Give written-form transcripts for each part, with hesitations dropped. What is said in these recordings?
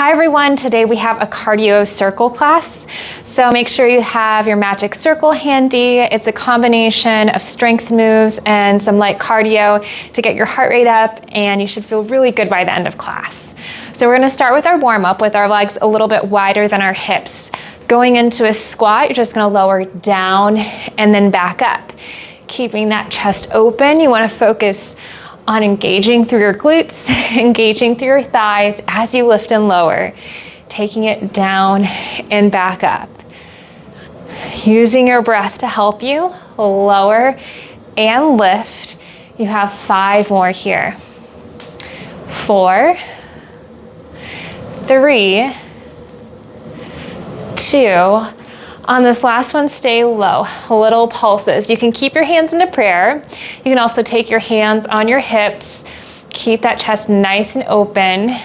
Hi everyone, today we have a cardio circle class. So make sure you have your magic circle handy. It's a combination of strength moves and some light cardio to get your heart rate up, and you should feel really good by the end of class. So we're gonna start with our warm up with our legs a little bit wider than our hips. Going into a squat, you're just gonna lower down and then back up. Keeping that chest open, you wanna focus on engaging through your glutes, engaging through your thighs as you lift and lower, taking it down and back up. Using your breath to help you lower and lift. You have 5 more here. 4, 3, 2. On this last one, stay low, little pulses. You can keep your hands into prayer. You can also take your hands on your hips. Keep that chest nice and open.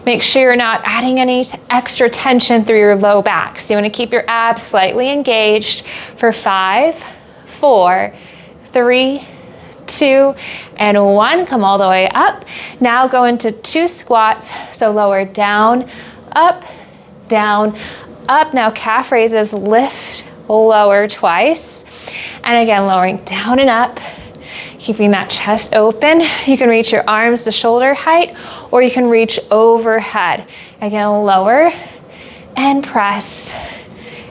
Make sure you're not adding any extra tension through your low back. So you want to keep your abs slightly engaged for 5, 4, 3, 2, and 1. Come all the way up. Now go into 2 squats. So lower down, up, down, up. Now calf raises, lift, lower twice. And again, lowering down and up, keeping that chest open. You can reach your arms to shoulder height, or you can reach overhead. Again, lower and press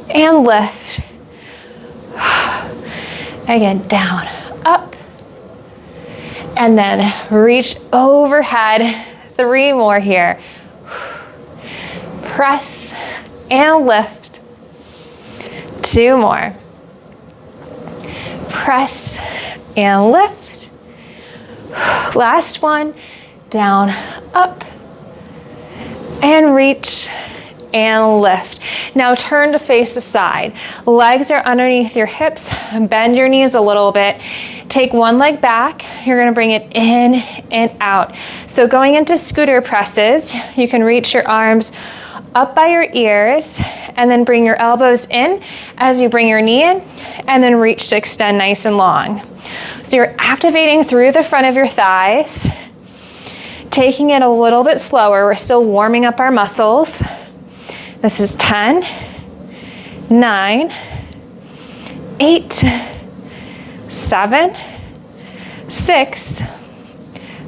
and lift. Again, down, up, and then reach overhead. 3 more here. Press and lift. 2 more. Press and lift. Last one. Down, up, and reach and lift. Now turn to face the side. Legs are underneath your hips. Bend your knees a little bit. Take one leg back. You're gonna bring it in and out. So going into scooter presses, you can reach your arms up by your ears and then bring your elbows in as you bring your knee in and then reach to extend nice and long. So you're activating through the front of your thighs, taking it a little bit slower. We're still warming up our muscles. This is 10, 9, 8, 7, 6,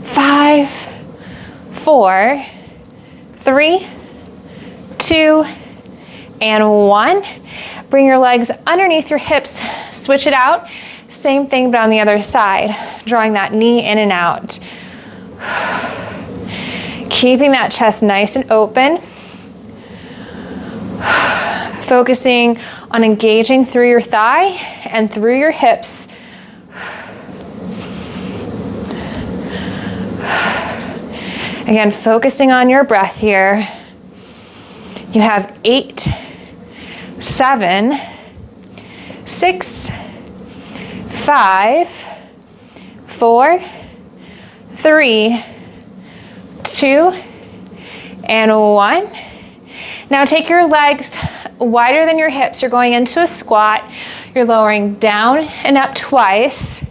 5, 4, 3, 2, and 1. Bring your legs underneath your hips, switch it out. Same thing, but on the other side, drawing that knee in and out. Keeping that chest nice and open. Focusing on engaging through your thigh and through your hips. Again, focusing on your breath here. You have 8, 7, 6, 5, 4, 3, 2, and 1. Now take your legs wider than your hips. You're going into a squat. You're lowering down and up twice.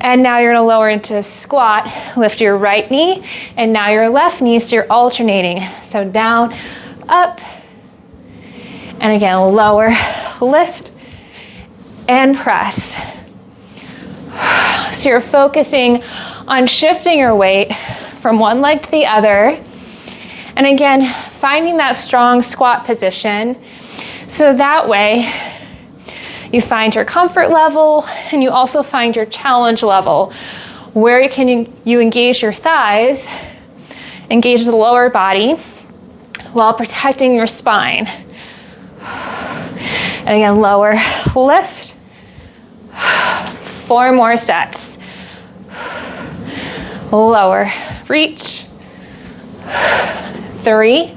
And now you're gonna lower into a squat. Lift your right knee, and now your left knee, so you're alternating. So down, up, and again, lower, lift, and press. So you're focusing on shifting your weight from one leg to the other. And again, finding that strong squat position. So that way, you find your comfort level, and you also find your challenge level. Where can you engage your thighs, engage the lower body, while protecting your spine. And again, lower, lift. 4 more sets. Lower, reach. 3.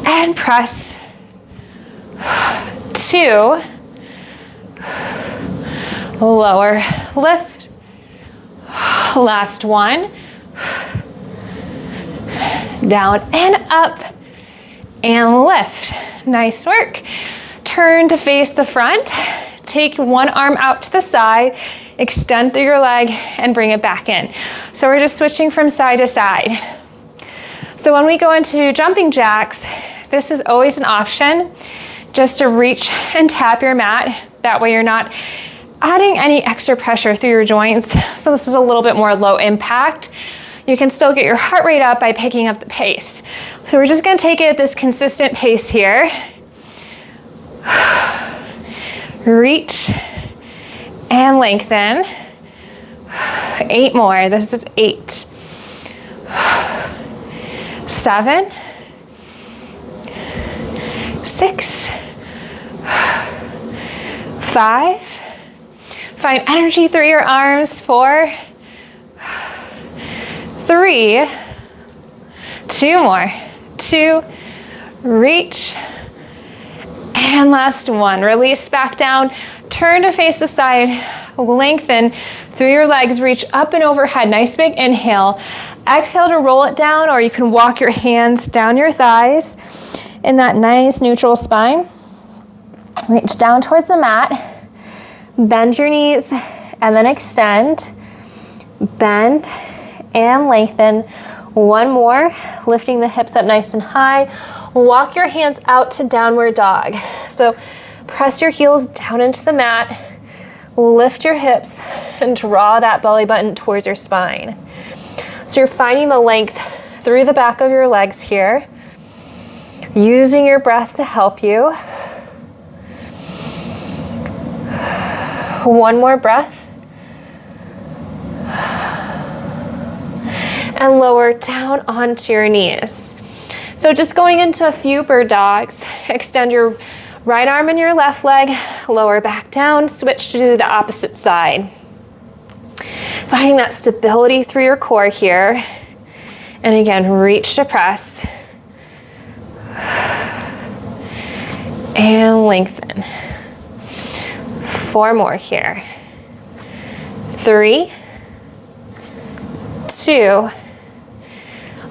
And press. 2. Lower, lift. Last one. Down and up and lift. Nice work. Turn to face the front. Take one arm out to the side. extend through your leg, and bring it back in. So we're just switching from side to side. So when we go into jumping jacks, this is always an option, just to reach and tap your mat. That way you're not adding any extra pressure through your joints. So this is a little bit more low impact. You can still get your heart rate up by picking up the pace. So we're just gonna take it at this consistent pace here. Reach and lengthen. 8 more, this is 8. 7, 6, 5. Find energy through your arms. 4, 3, 2 more. 2, reach, and last 1. Release back down, turn to face the side, lengthen through your legs, reach up and overhead. Nice big inhale. Exhale to roll it down, or you can walk your hands down your thighs in that nice neutral spine. Reach down towards the mat. Bend your knees and then extend. Bend and lengthen. 1 more, lifting the hips up nice and high. Walk your hands out to downward dog. So press your heels down into the mat, lift your hips, and draw that belly button towards your spine. So you're finding the length through the back of your legs here, using your breath to help you. 1 more breath. And lower down onto your knees. So just going into a few bird dogs. Extend your right arm and your left leg, lower back down, switch to the opposite side. Finding that stability through your core here. And again, reach to press. And lengthen. 4 more here. 3, 2,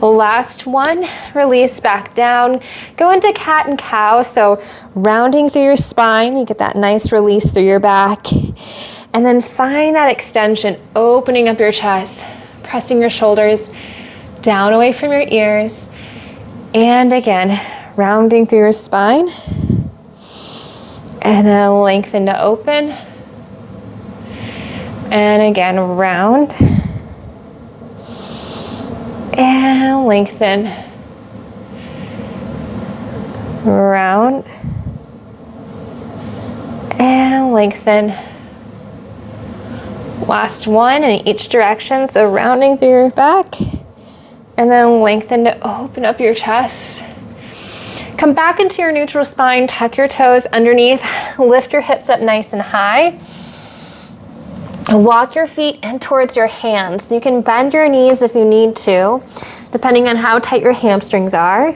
last 1, release back down. Go into cat and cow, so rounding through your spine, you get that nice release through your back. And then find that extension, opening up your chest, pressing your shoulders down away from your ears. And again, rounding through your spine. And then lengthen to open. And again, round. And lengthen. Round. And lengthen. Last 1 in each direction, so rounding through your back. And then lengthen to open up your chest. Come back into your neutral spine, tuck your toes underneath, lift your hips up nice and high. Walk your feet in towards your hands. You can bend your knees if you need to, depending on how tight your hamstrings are.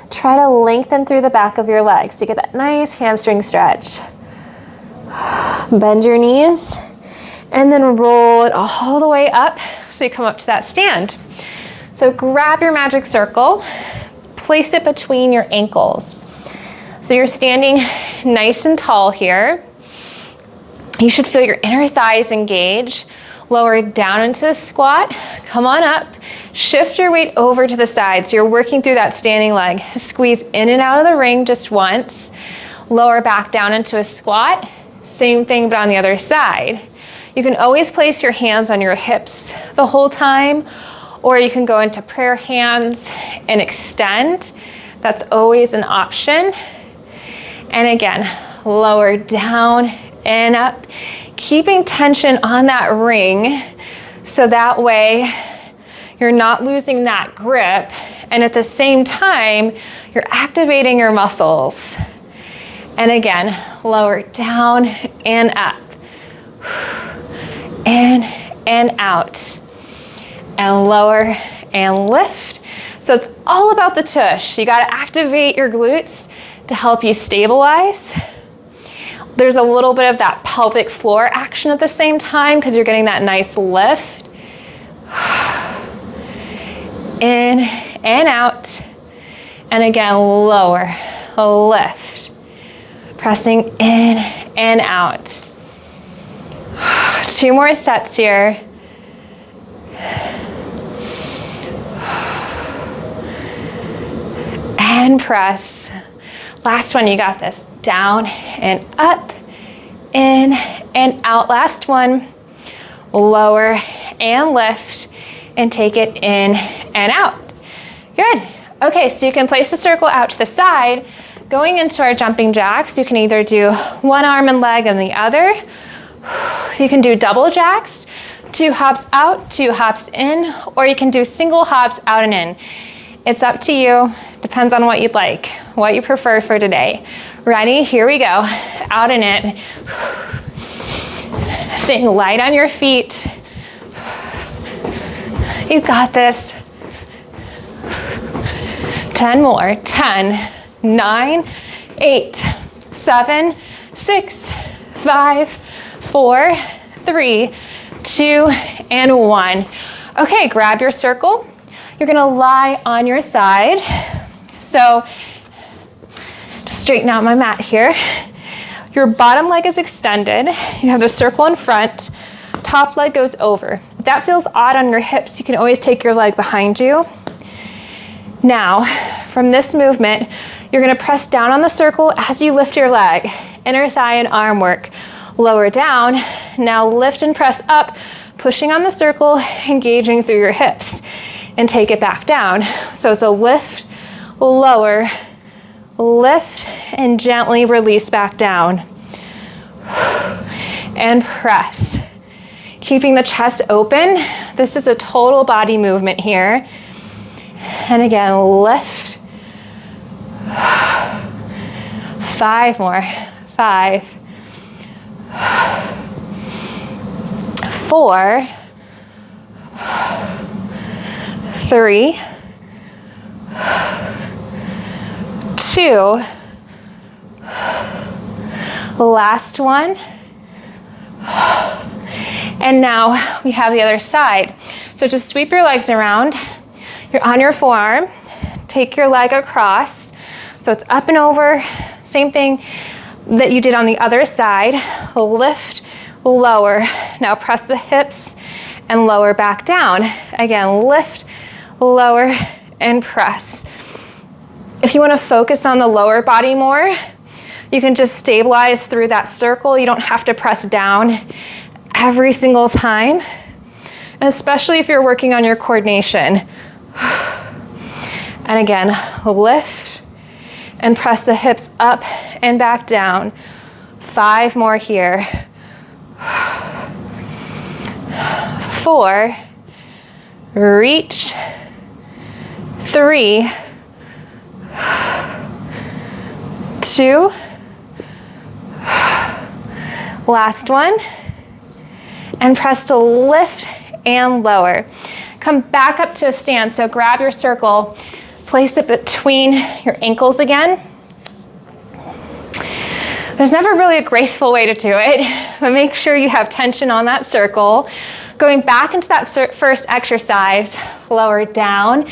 Try to lengthen through the back of your legs to get that nice hamstring stretch. Bend your knees and then roll it all the way up so you come up to that stand. So grab your magic circle, place it between your ankles. So you're standing nice and tall here. You should feel your inner thighs engage. Lower down into a squat. Come on up. Shift your weight over to the side. So you're working through that standing leg. Squeeze in and out of the ring just once. Lower back down into a squat. Same thing, but on the other side. You can always place your hands on your hips the whole time, or you can go into prayer hands and extend. That's always an option. And again, lower down and up, keeping tension on that ring so that way you're not losing that grip, and at the same time, you're activating your muscles. And again, lower down and up, in and out, and lower and lift. So it's all about the tush. You gotta activate your glutes to help you stabilize. There's a little bit of that pelvic floor action at the same time because you're getting that nice lift. In and out. And again, lower, lift. Pressing in and out. 2 more sets here. And press. Last one, you got this. Down and up, in and out. Last one. Lower and lift and take it in and out. Good. Okay, so you can place the circle out to the side. Going into our jumping jacks, you can either do one arm and leg and the other. You can do double jacks, 2 hops out, 2 hops in, or you can do single hops out and in. It's up to you. Depends on what you'd like, what you prefer for today. Ready? Here we go. Out and in. Staying light on your feet. You got this. 10 more. 10, 9, 8, 7, 6, 5, 4, 3, 2, and 1. Okay, grab your circle. You're gonna lie on your side. So, just straighten out my mat here. Your bottom leg is extended. You have the circle in front. Top leg goes over. If that feels odd on your hips, you can always take your leg behind you. Now, from this movement, you're gonna press down on the circle as you lift your leg. Inner thigh and arm work. Lower down. Now lift and press up, pushing on the circle, engaging through your hips. And take it back down. So it's a lift, lower, lift, and gently release back down. And press. Keeping the chest open. This is a total body movement here. And again, lift. 5 more. 5, 4, 3, 2, last one. And now we have the other side. So just sweep your legs around. You're on your forearm. Take your leg across. So it's up and over. Same thing that you did on the other side. Lift, lower. Now press the hips and lower back down. Again, lift, lower, and press. If you want to focus on the lower body more, you can just stabilize through that circle. You don't have to press down every single time, especially if you're working on your coordination. And again, lift and press the hips up and back down. 5 more here. 4, reach. 3, 2, last one, and press to lift and lower. Come back up to a stand, so grab your circle, place it between your ankles again. There's never really a graceful way to do it, but make sure you have tension on that circle. Going back into that first exercise, lower down,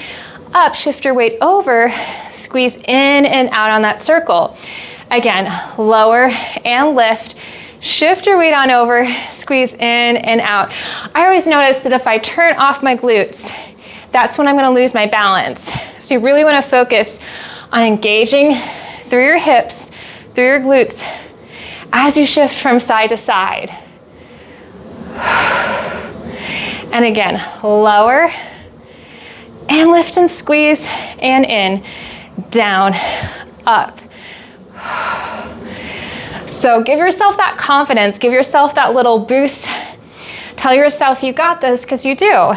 up, shift your weight over, squeeze in and out on that circle. Again, lower and lift, shift your weight on over, squeeze in and out. I always notice that if I turn off my glutes, that's when I'm gonna lose my balance. So you really wanna focus on engaging through your hips, through your glutes, as you shift from side to side. And again, lower, and lift and squeeze, and in, down, up. So give yourself that confidence, give yourself that little boost. Tell yourself you got this, because you do.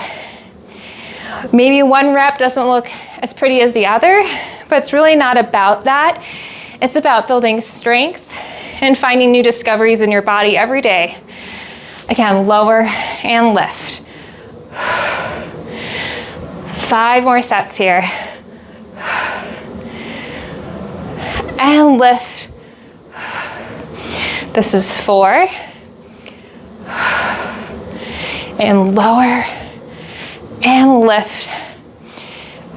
Maybe one rep doesn't look as pretty as the other, but it's really not about that. It's about building strength and finding new discoveries in your body every day. Again, lower and lift. 5 more sets here. And lift. This is 4. And lower. And lift.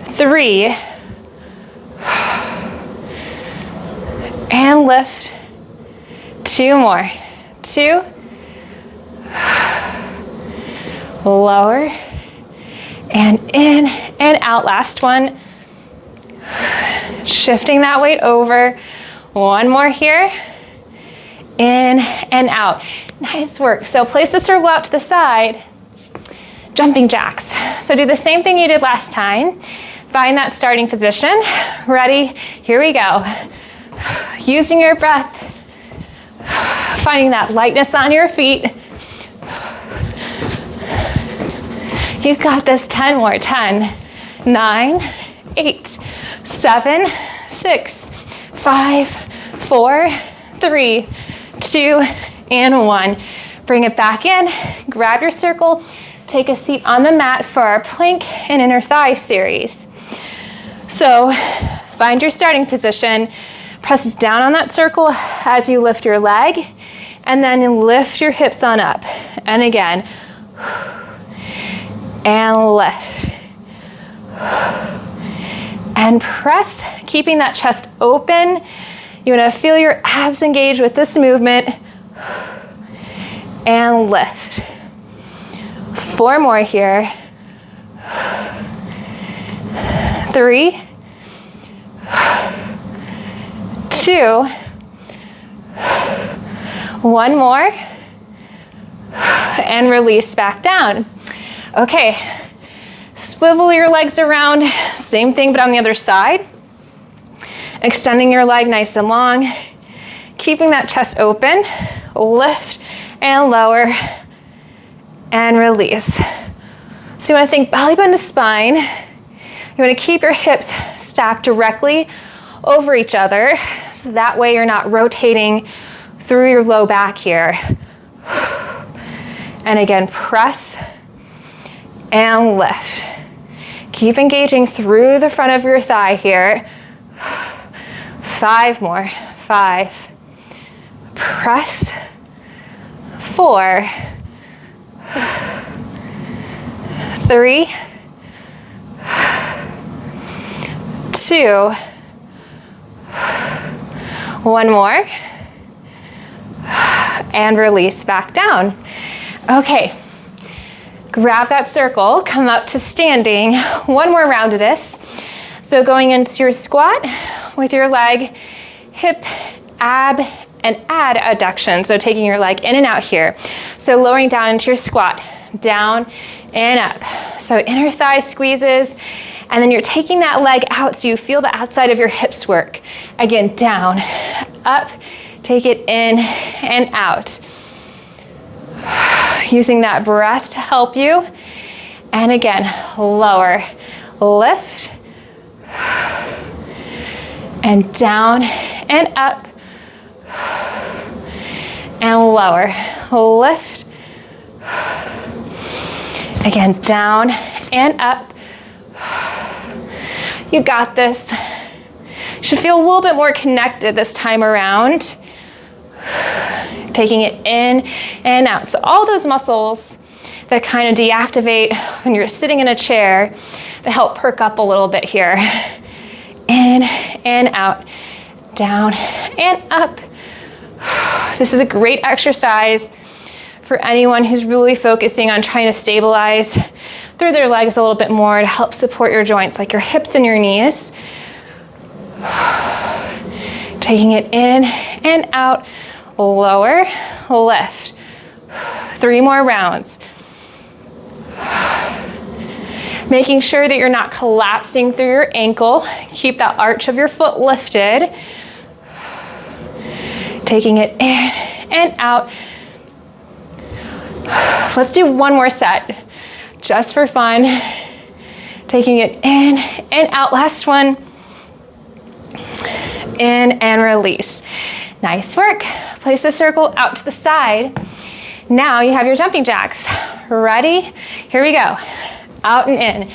3. And lift. 2 more. 2. lower, and in and out. Last one. Shifting that weight over. One more here. In and out. Nice work. So place the circle out to the side. Jumping jacks. So do the same thing you did last time. Find that starting position. Ready? Here we go. Using your breath. Finding that lightness on your feet. You've got this. 10 more. 10, 9, 8, 7, 6, 5, 4, 3, 2, and 1. Bring it back in. Grab your circle. Take a seat on the mat for our plank and inner thigh series. So find your starting position. Press down on that circle as you lift your leg, and then lift your hips on up. And again, and lift. And press, keeping that chest open. You want to feel your abs engage with this movement. And lift. 4 more here. 3, 2, 1 more, and release back down. Okay, swivel your legs around, same thing but on the other side. Extending your leg nice and long, keeping that chest open, lift and lower, and release. So you want to think belly button to spine. You want to keep your hips stacked directly over each other, so that way you're not rotating through your low back here. And again, press and lift. Keep engaging through the front of your thigh here. 5 more. 5. Press. 4. 3. 2. 1 more. And release back down. Okay. Grab that circle, come up to standing. 1 more round of this. So going into your squat with your leg, hip, ab, and add adduction. So taking your leg in and out here. So lowering down into your squat, down and up. So inner thigh squeezes, and then you're taking that leg out so you feel the outside of your hips work. Again, down, up, take it in and out. Using that breath to help you. And again, lower, lift, and down and up, and lower, lift, again, down and up. You got this. You should feel a little bit more connected this time around. Taking it in and out. So all those muscles that kind of deactivate when you're sitting in a chair, that help perk up a little bit here. In and out, down and up. This is a great exercise for anyone who's really focusing on trying to stabilize through their legs a little bit more to help support your joints, like your hips and your knees. Taking it in and out, lower, lift. 3 more rounds. Making sure that you're not collapsing through your ankle. Keep that arch of your foot lifted. Taking it in and out. Let's do 1 more set, just for fun. Taking it in and out. Last one. In and release. Nice work. Place the circle out to the side. Now you have your jumping jacks. Ready? Here we go. Out and in.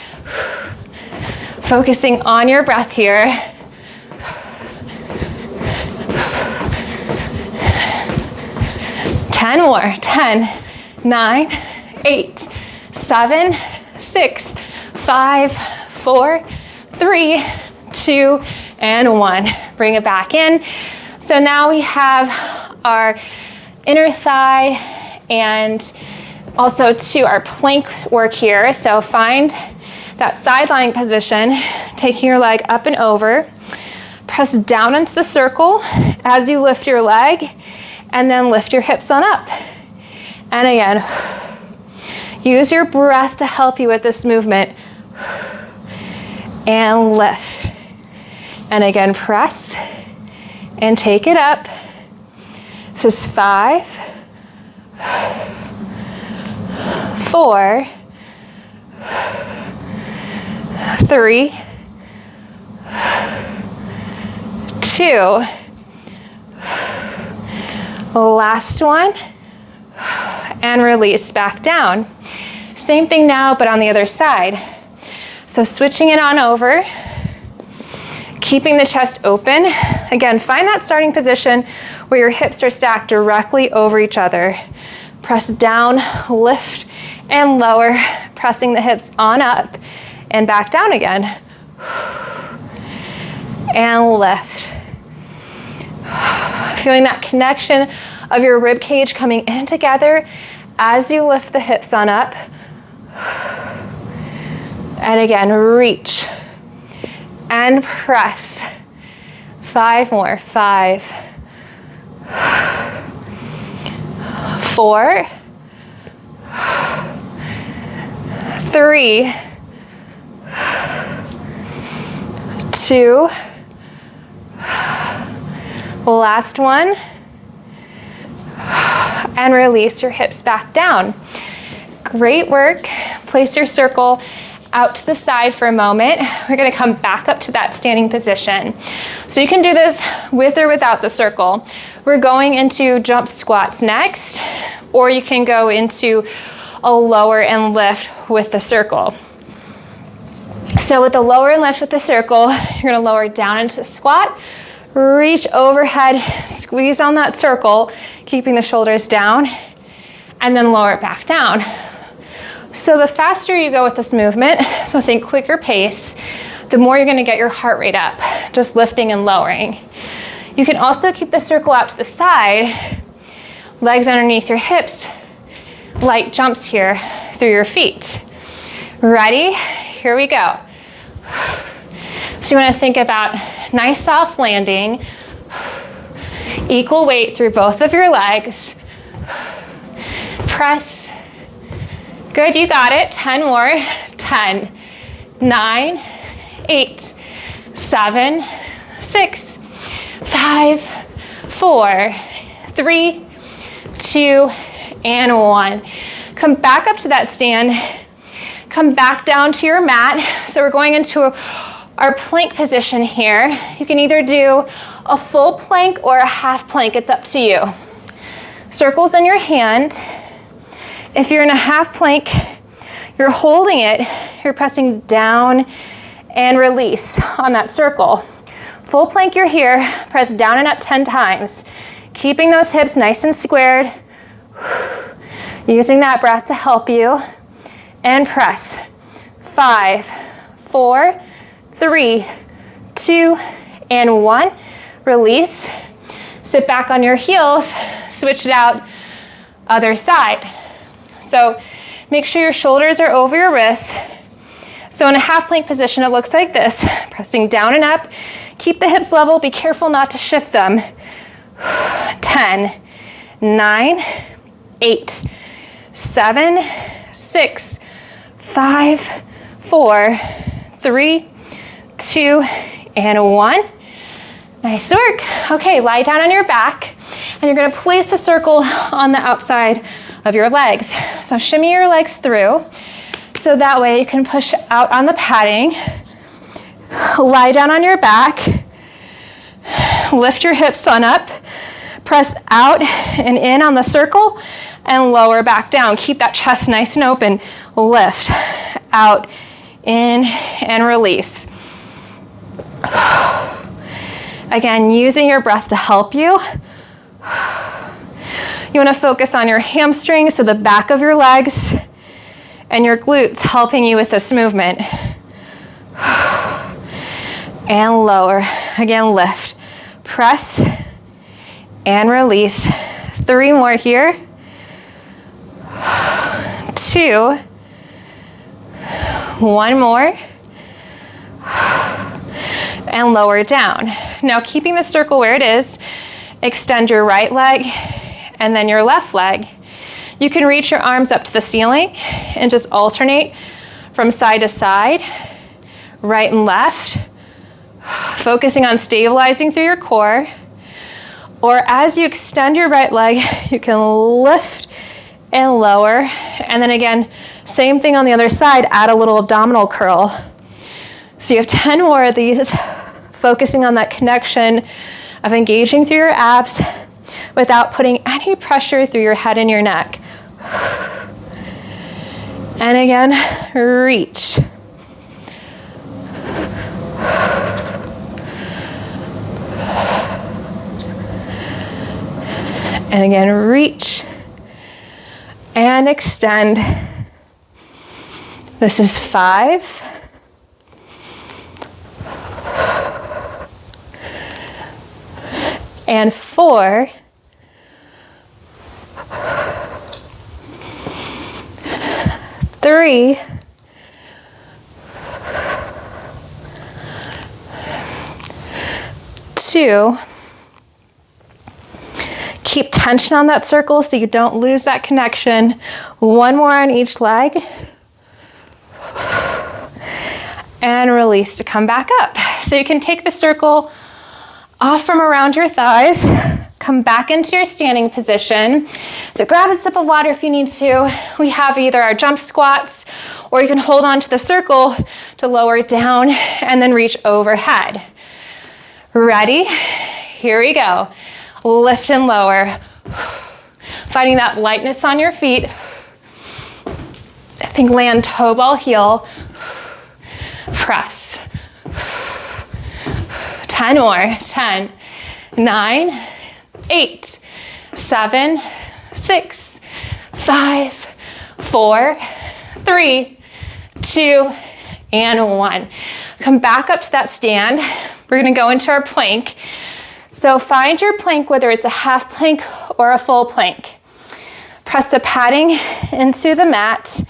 Focusing on your breath here. Ten more. 10, 9, 8, 7, 6, 5, 4, 3, 2, and 1. Bring it back in. So now we have our inner thigh and Also to our plank work here, so find that side lying position, taking your leg up and over. Press down into the circle as you lift your leg, and then lift your hips on up. And again, use your breath to help you with this movement. And lift. And again, press and take it up. This is 5, 4, 3, 2, last one, and release back down. Same thing now, but on the other side. So switching it on over, keeping the chest open. Again, find that starting position where your hips are stacked directly over each other. Press down, lift, and lower, pressing the hips on up and back down again. And lift. Feeling that connection of your rib cage coming in together as you lift the hips on up. And again, reach and press. 5 more. 5, 4, 3, 2, last one, and release your hips back down. Great work. Place your circle out to the side for a moment. We're going to come back up to that standing position. So you can do this with or without the circle. We're going into jump squats next, or you can go into a lower and lift with the circle. So with the lower and lift with the circle, you're going to lower down into the squat, reach overhead, squeeze on that circle, keeping the shoulders down, and then lower it back down. So the faster you go with this movement, so think quicker pace, the more you're going to get your heart rate up, just lifting and lowering. You can also keep the circle out to the side, legs underneath your hips, light jumps here through your feet. Ready? Here we go. So you want to think about nice soft landing, equal weight through both of your legs. Press. Good, you got it. 10 more. 10, 9, 8, 7, 6, 5, 4, 3, 2, and 1. Come back up to that stand. Come back down to your mat. So we're going into our plank position here. You can either do a full plank or a half plank. It's up to you. Circles in your hand. If you're in a half plank, you're holding it. You're pressing down and release on that circle. Full plank, you're here. Press down and up 10 times. Keeping those hips nice and squared. Using that breath to help you. And press. 5, 4, 3, 2, and 1. Release. Sit back on your heels. Switch it out. Other side. So make sure your shoulders are over your wrists. So in a half plank position, it looks like this. Pressing down and up. Keep the hips level. Be careful not to shift them. 10, 9, 8, 7, 6, 5, 4, 3, 2, and 1. Nice work. Okay, lie down on your back, and you're going to place the circle on the outside of your legs. So shimmy your legs through, so that way you can push out on the padding. Lie down on your back. Lift your hips on up. Press out and in on the circle, and lower back down. Keep that chest nice and open. Lift, out, in, and release. Again, using your breath to help you. You want to focus on your hamstrings, so the back of your legs, and your glutes helping you with this movement. And lower. Again, lift. Press and release. 3 more here. 2, 1 more, and lower down. Now keeping the circle where it is, extend your right leg and then your left leg. You can reach your arms up to the ceiling and just alternate from side to side, right and left, focusing on stabilizing through your core. Or as you extend your right leg, you can lift and lower. And then again, same thing on the other side, add a little abdominal curl. So you have 10 more of these, focusing on that connection of engaging through your abs without putting any pressure through your head and your neck. And again, reach. And again, reach and extend. This is 5. And 4. 3. 2. Keep tension on that circle so you don't lose that connection. 1 more on each leg. And release to come back up. So you can take the circle off from around your thighs, come back into your standing position. So grab a sip of water if you need to. We have either our jump squats, or you can hold on to the circle to lower it down and then reach overhead. Ready? Here we go. Lift and lower. Finding that lightness on your feet. I think land toe ball heel. Press. 10 more. 10, 9, 8, 7, 6, 5, 4, 3, 2, and 1. Come back up to that stand. We're gonna go into our plank. So find your plank, whether it's a half plank or a full plank. Press the padding into the mat.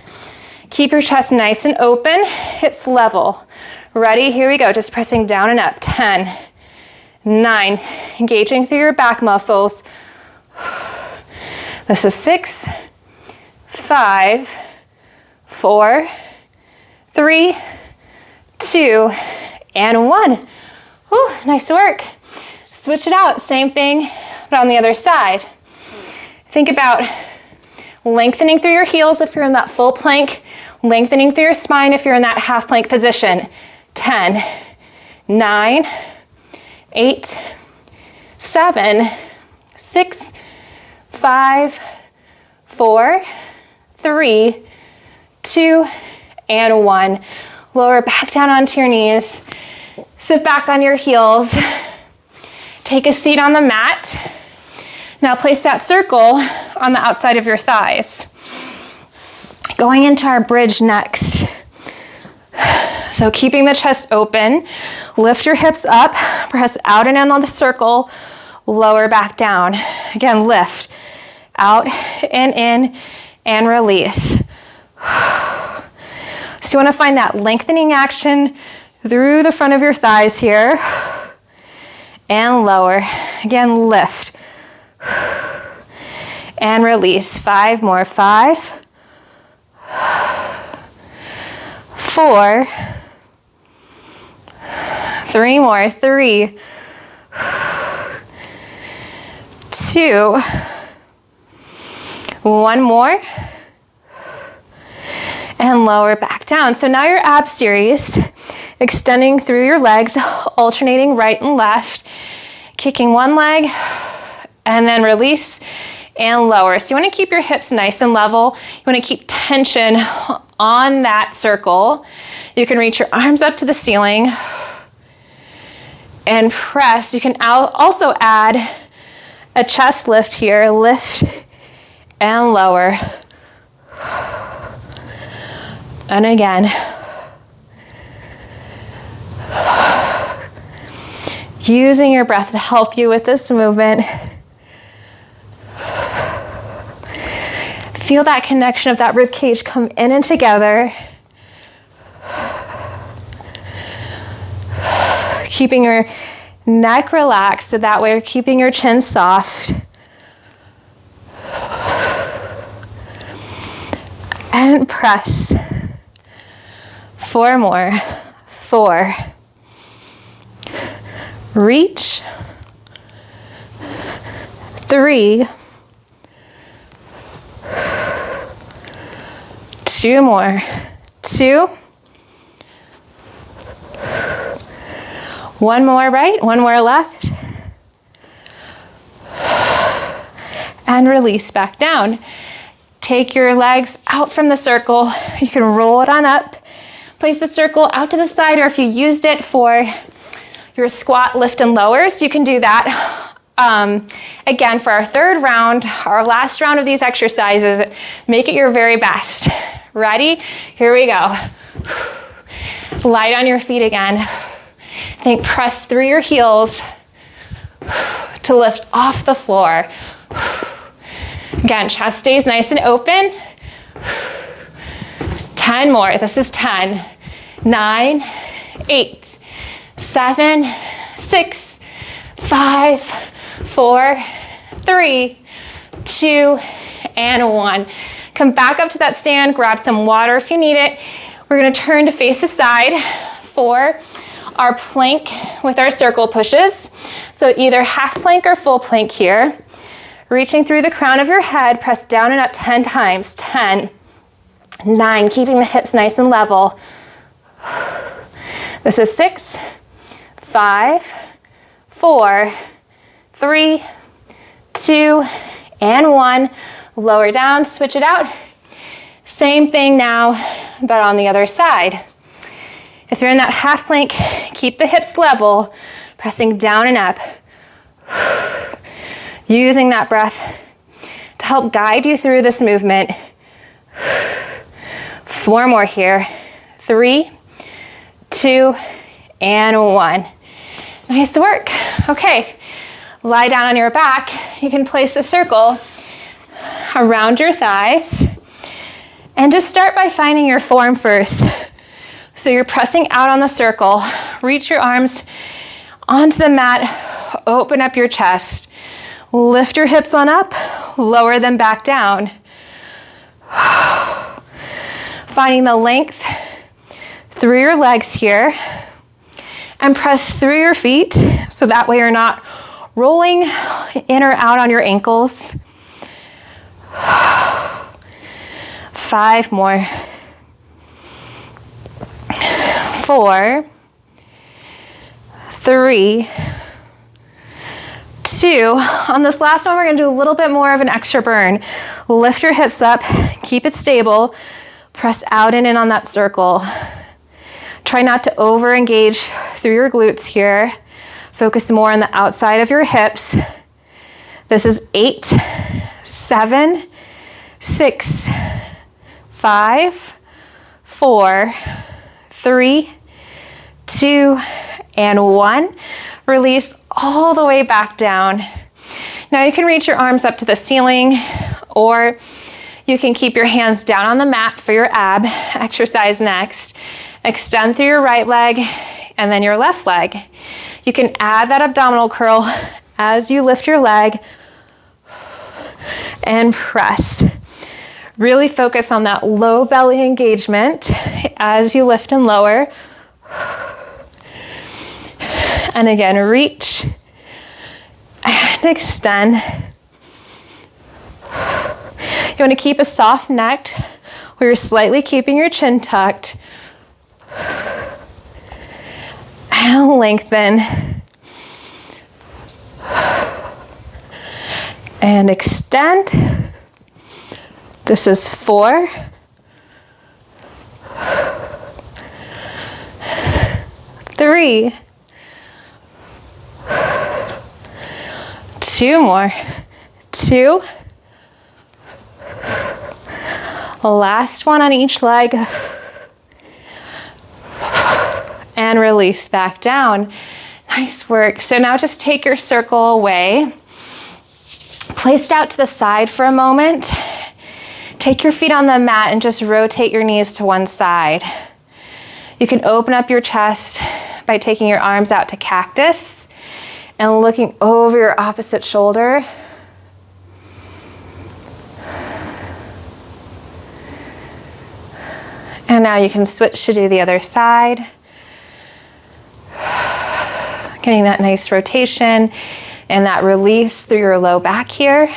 Keep your chest nice and open, hips level. Ready? Here we go. Just pressing down and up. 10, 9, engaging through your back muscles. This is 6, 5, 4, 3, 2, and 1. Whew, nice work. Switch it out. Same thing, but on the other side. Think about lengthening through your heels if you're in that full plank, lengthening through your spine if you're in that half plank position. 10, 9, 8, 7, 6, 5, 4, 3, 2, and 1. Lower back down onto your knees. Sit back on your heels. Take a seat on the mat. Now place that circle on the outside of your thighs. Going into our bridge next. So keeping the chest open, lift your hips up, press out and in on the circle, lower back down. Again, lift, out and in, and release. So you want to find that lengthening action through the front of your thighs here, and lower. Again, lift, and release. 5 more. 5, 4, 3 more. 3, 2, 1 more, and lower back down. So now your ab series, extending through your legs, alternating right and left, kicking one leg, and then release and lower. So you want to keep your hips nice and level. You want to keep tension on that circle. You can reach your arms up to the ceiling and press. You can also add a chest lift here. Lift and lower. And again. Using your breath to help you with this movement. Feel that connection of that rib cage come in and together. Keeping your neck relaxed, so that way you're keeping your chin soft. And press. 4 more. 4. Reach. 3. 2 more. 2. 1 more right, 1 more left. And release back down. Take your legs out from the circle. You can roll it on up. Place the circle out to the side, or if you used it for your squat, lift, and lowers, you can do that. Again, for our third round, our last round of these exercises, make it your very best. Ready? Here we go. Light on your feet again. Think press through your heels to lift off the floor. Again, chest stays nice and open. 10 more. This is 10, 9, 8, 7, 6, 5, 4, 3, 2, and 1. Come back up to that stand, grab some water if you need it. We're gonna turn to face the side for our plank with our circle pushes. So either half plank or full plank here. Reaching through the crown of your head, press down and up 10 times. 10, 9, keeping the hips nice and level. This is 6, 5, 4, 3, 2, and 1. Lower down, switch it out. Same thing now, but on the other side. If you're in that half plank, keep the hips level, pressing down and up. Using that breath to help guide you through this movement. 4 more here. 3, 2, and 1. Nice work. Okay, lie down on your back. You can place the circle around your thighs. And just start by finding your form first. So you're pressing out on the circle. Reach your arms onto the mat. Open up your chest. Lift your hips on up. Lower them back down. Finding the length through your legs here. And press through your feet. So that way you're not rolling in or out on your ankles. 5 more. 4, 3, 2. On this last one, we're gonna do a little bit more of an extra burn. Lift your hips up, keep it stable, press out and in on that circle. Try not to over-engage through your glutes here. Focus more on the outside of your hips. This is 8, 7, 6, 5, 4, 3, 2, and 1. Release all the way back down. Now you can reach your arms up to the ceiling, or you can keep your hands down on the mat for your ab exercise next. Extend through your right leg and then your left leg. You can add that abdominal curl as you lift your leg and press. Really focus on that low belly engagement as you lift and lower. And again, reach and extend. You want to keep a soft neck where you're slightly keeping your chin tucked. And lengthen. And extend. This is 4. 3. 2 more. 2. Last one on each leg. And release back down. Nice work. So now just take your circle away. Place it out to the side for a moment. Take your feet on the mat and just rotate your knees to one side. You can open up your chest by taking your arms out to cactus and looking over your opposite shoulder. And now you can switch to do the other side. Getting that nice rotation and that release through your low back here.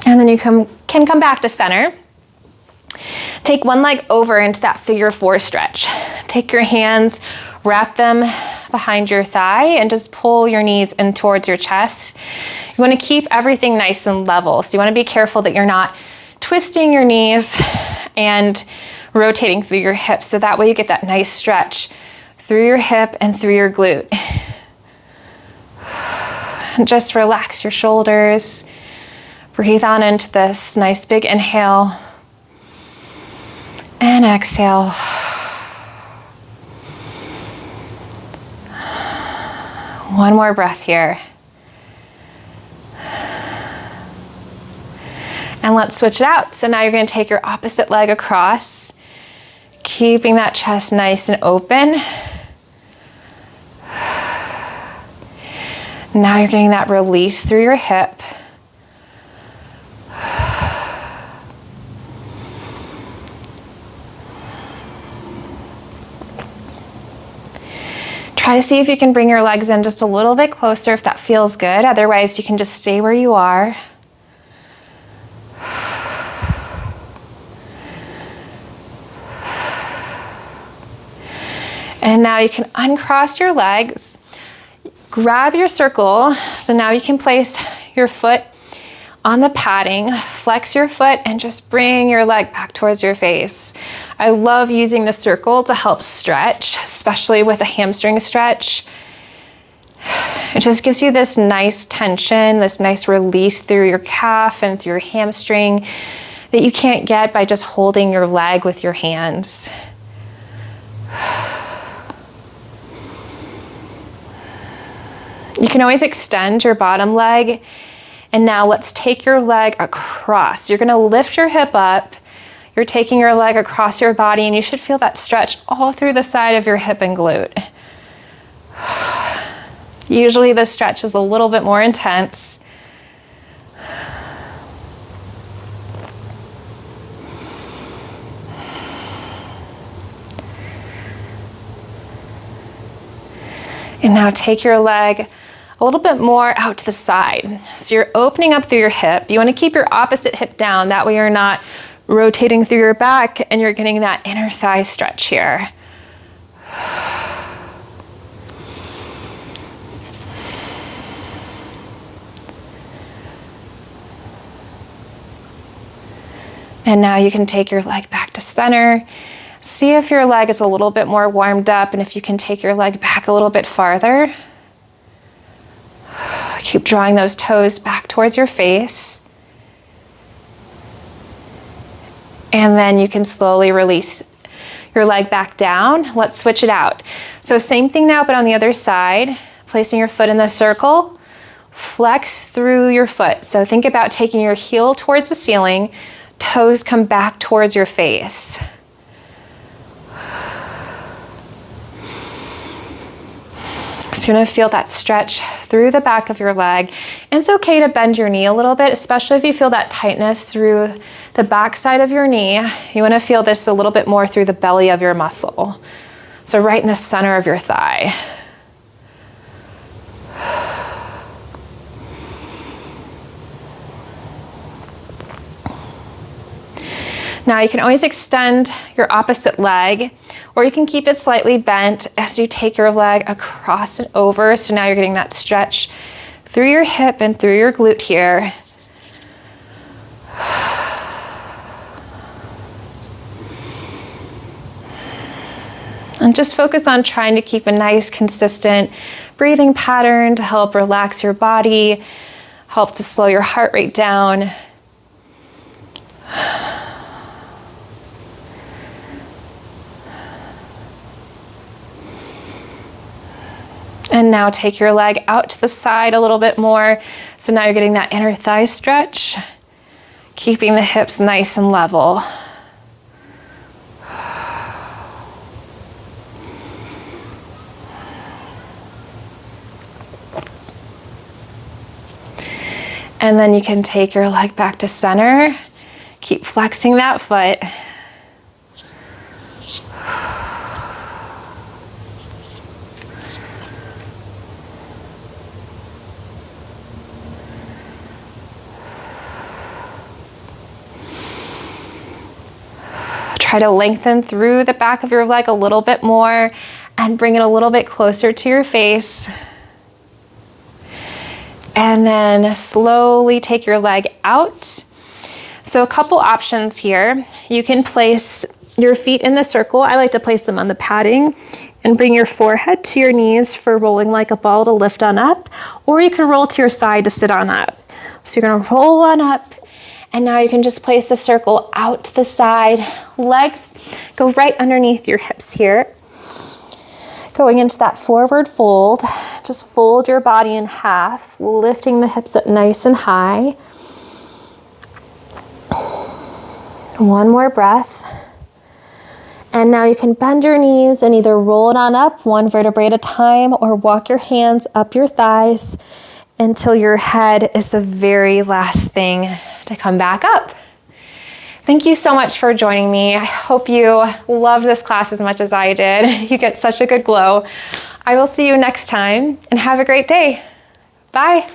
And then you can come back to center. Take one leg over into that figure 4 stretch. Take your hands, wrap them behind your thigh, and just pull your knees in towards your chest. You want to keep everything nice and level. So you want to be careful that you're not twisting your knees and rotating through your hips. So that way you get that nice stretch through your hip and through your glute. And just relax your shoulders. Breathe on into this nice big inhale and exhale. One more breath here. And let's switch it out. So now you're going to take your opposite leg across, keeping that chest nice and open. Now you're getting that release through your hip. Try to see if you can bring your legs in just a little bit closer if that feels good. Otherwise, you can just stay where you are. And now you can uncross your legs, grab your circle. So now you can place your foot on the padding, flex your foot, and just bring your leg back towards your face. I love using the circle to help stretch, especially with a hamstring stretch. It just gives you this nice tension, this nice release through your calf and through your hamstring that you can't get by just holding your leg with your hands. You can always extend your bottom leg. And now let's take your leg across. You're gonna lift your hip up. You're taking your leg across your body, and you should feel that stretch all through the side of your hip and glute. Usually this stretch is a little bit more intense. And now take your leg a little bit more out to the side. So you're opening up through your hip. You want to keep your opposite hip down. That way you're not rotating through your back and you're getting that inner thigh stretch here. And now you can take your leg back to center. See if your leg is a little bit more warmed up and if you can take your leg back a little bit farther. Keep drawing those toes back towards your face. And then you can slowly release your leg back down. Let's switch it out. So same thing now, but on the other side, placing your foot in the circle, flex through your foot. So think about taking your heel towards the ceiling, toes come back towards your face. So you're gonna feel that stretch through the back of your leg. And it's okay to bend your knee a little bit, especially if you feel that tightness through the back side of your knee. You wanna feel this a little bit more through the belly of your muscle. So right in the center of your thigh. Now you can always extend your opposite leg, or you can keep it slightly bent as you take your leg across and over. So now you're getting that stretch through your hip and through your glute here. And just focus on trying to keep a nice, consistent breathing pattern to help relax your body, help to slow your heart rate down. And now take your leg out to the side a little bit more. So now you're getting that inner thigh stretch, keeping the hips nice and level. And then you can take your leg back to center. Keep flexing that foot. Try to lengthen through the back of your leg a little bit more and bring it a little bit closer to your face. And then slowly take your leg out. So a couple options here. You can place your feet in the circle. I like to place them on the padding and bring your forehead to your knees for rolling like a ball to lift on up, or you can roll to your side to sit on up. So you're gonna roll on up, and now you can just place the circle out to the side. Legs go right underneath your hips here. Going into that forward fold, just fold your body in half, lifting the hips up nice and high. One more breath. And now you can bend your knees and either roll it on up one vertebrae at a time or walk your hands up your thighs until your head is the very last thing to come back up. Thank you so much for joining me. I hope you loved this class as much as I did. You get such a good glow. I will see you next time and have a great day. Bye.